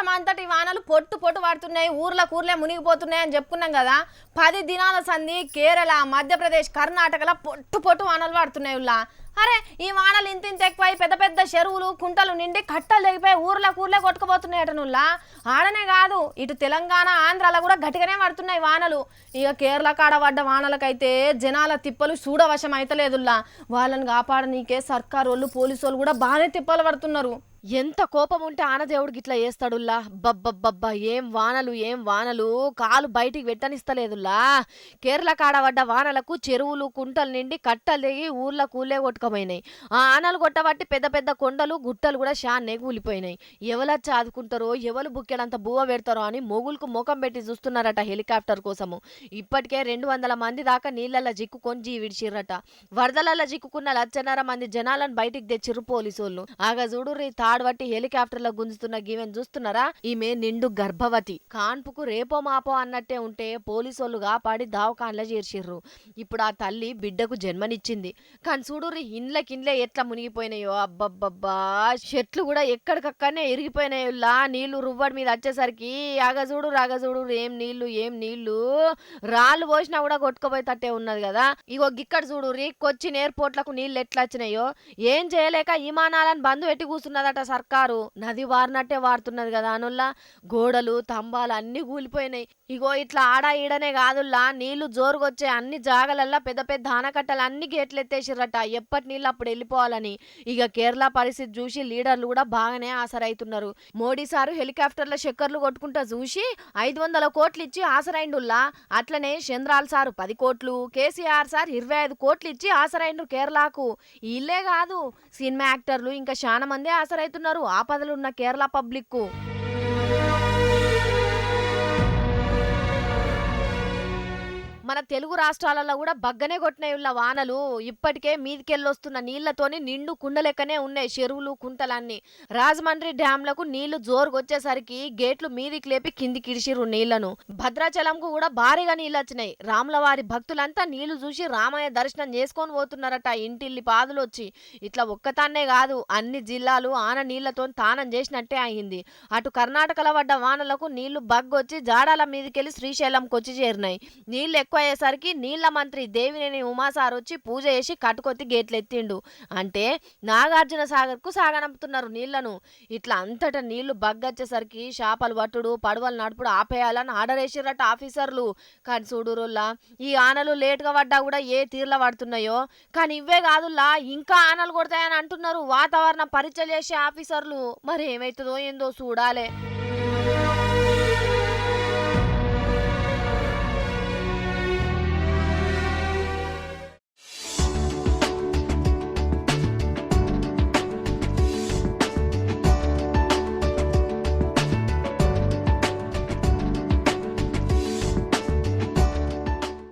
రాష్ట్రం అంతటి వానలు పొట్టు పొట్టు పడుతున్నాయి, ఊర్లే మునిగిపోతున్నాయి అని చెప్పుకున్నాం కదా. 10 దినాల సంధి కేరళ, మధ్యప్రదేశ్, కర్ణాటకలో పొట్టు పొట్టు వానలు పడుతున్నాయి. అరే ఈ వానలు ఇంత ఎక్కువై పెద్ద పెద్ద చెరువులు కుంటలు నిండి కట్టలు తెగిపోయి ఊర్లే కొట్టుకుపోతున్నాయటనుల్లా. ఆడనే కాదు, ఇటు తెలంగాణ, ఆంధ్రాలో కూడా గట్టిగానే పడుతున్నాయి వానలు. ఇక కేరళ కాడ పడ్డ వానలకైతే జనాల తిప్పలు చూడవశం అయితలేదుల్లా. వాళ్ళని కాపాడనీకే సర్కారు వాళ్ళు, పోలీసు వాళ్ళు కూడా బాగానే తిప్పలు పడుతున్నారు. ఎంత కోపం ఉంటే ఆనదేవుడికి ఇట్లా చేస్తాడుల్లా. బబ్బబ్బబ్బా ఏం వానలు కాలు బయటికి పెట్టనిస్తలేదుల్లా. కేరళ కాడ పడ్డ వానలకు చెరువులు కుంటలు నిండి కట్టలు దిగి ఊర్లే కొట్టుకపోయినాయి. ఆ ఆనలు కొట్టబట్టి పెద్ద పెద్ద కొండలు గుట్టలు కూడా షాన్నే కూలిపోయినాయి. ఎవలచ్చి ఆదుకుంటారో, ఎవరు బుక్కెడంత బువ్వ పెడతారో అని మొగులకు ముఖం పెట్టి చూస్తున్నారట హెలికాప్టర్ కోసము. ఇప్పటికే 200 మంది దాకా నీళ్లల్లో జిక్కుకొని జీవిడిచిర్రట. వరదలల్లో జిక్కుకున్న 1,500 మంది జనాలను బయటికి తెచ్చిర్రు పోలీసోళ్ళు. ఆగా చూడుర్రి తాడుబట్టి హెలికాప్టర్లో గుంజుతున్న గీవెన్ చూస్తున్నారా? ఈమె నిండు గర్భవతి. కాన్పుకు రేపో మాపో అన్నట్టే ఉంటే పోలీసోళ్ళు కాపాడి దావకాన్లో చేర్చిర్రు. ఇప్పుడు ఆ తల్లి బిడ్డకు జన్మనిచ్చింది. కానీ చూడుర్రి ఇండ్లకిండ్లే ఎట్లా మునిగిపోయినాయో. అబ్బబ్బబ్బా చెట్లు కూడా ఎక్కడికక్కడనే ఇరిగిపోయినాయుల్లా. నీళ్లు రువ్వడి మీద వచ్చేసరికి ఆగజూడు ఏం నీళ్లు రాళ్ళు పోసినా కూడా కొట్టుకుపోయేటట్టే ఉన్నది కదా. ఇగో గిక్కడ చూడుర్రి కొచ్చిన్ ఎయిర్పోర్ట్లకు నీళ్లు ఎట్లా వచ్చినాయో. ఏం చేయలేక విమానాలను బంద్ పెట్టి కూర్చున్నదట సర్కారు. నది వారినట్టే వాడుతున్నది కదా అనుల్లా. గోడలు తంబాలు అన్ని కూలిపోయినాయి. ఇగో ఇట్లా ఆడా ఈడనే కాదుల్లా, నీళ్లు జోరుకొచ్చే అన్ని జాగలల్లా పెద్ద పెద్ద ఆనకట్టలు అన్ని గేట్లు ఎత్తేసిర్రట, ఎప్పటి నీళ్ళు అప్పుడు వెళ్ళిపోవాలని. ఇక కేరళ పరిస్థితి చూసి లీడర్లు కూడా బాగానే ఆసరైతున్నారు. మోడీ సారు హెలికాప్టర్ల చక్కర్లు కొట్టుకుంటా చూసి 500 కోట్లు ఇచ్చి ఆసరైండుల్లా. అట్లనే చంద్రాల్ సారు 10 కోట్లు, కేసీఆర్ సార్ 25 కోట్లు ఇచ్చి ఆసరైండ్రు కేరళకు. ఇల్లే కాదు, సినిమా యాక్టర్లు ఇంకా చాలా మంది ఆసరైతున్నారు ఆపదలున్న కేరళ పబ్లిక్. మన తెలుగు రాష్ట్రాలలో కూడా బగ్గనే కొట్టినాయుள்ள వానలు. ఇప్పటికే మీదికెళ్ళొస్తున్న నీళ్లతోని నిండు కుండలెక్కనే ఉన్నాయి చెరువులు కుంటలన్నీ. రాజమండ్రి డ్యాంలకు నీళ్లు జోరుకొచ్చేసరికి గేట్లు మీదికి లేపి కిందికి ఇడిచిర్రు నీళ్లను. భద్రాచలంకు కూడా భారీగా నీళ్ళు వచ్చినాయి. రాములవారి భక్తులంతా నీళ్లు చూసి రామయ్య దర్శనం చేసుకొని పోతున్నారట ఇంటిల్లి పాదులు వచ్చి. ఇట్లా ఒక్కతాన్నే కాదు, అన్ని జిల్లాలు ఆన నీళ్లతో తానం చేసినట్టే అయింది. అటు కర్ణాటకలో పడ్డ వానలకు నీళ్లు బగ్గొచ్చి జాడాల మీదికెళ్లి శ్రీశైలంకి వచ్చి చేరినాయి. నీళ్లు అయ్యేసరికి నీళ్ల మంత్రి దేవినేని ఉమాసార్ వచ్చి పూజ చేసి కట్టుకొత్తి గేట్లు ఎత్తిండు. అంటే నాగార్జున సాగర్ కు సాగనంపుతున్నారు నీళ్లను. ఇట్లా అంతటా నీళ్లు బగ్గొచ్చేసరికి చేపలు పట్టుడు, పడవలు నడుపుడు ఆపేయాలని ఆర్డర్ వేసిర్రట ఆఫీసర్లు. కానీ చూడురుల్లా, ఈ ఆనలు లేటుగా పడ్డా కూడా ఏ తీర్ల పడుతున్నాయో. కానీ ఇవే కాదుల్లా, ఇంకా ఆనలు కొడతాయని అంటున్నారు వాతావరణ పరీక్షలు చేసే ఆఫీసర్లు. మరి ఏమైతుందో ఏందో చూడాలే.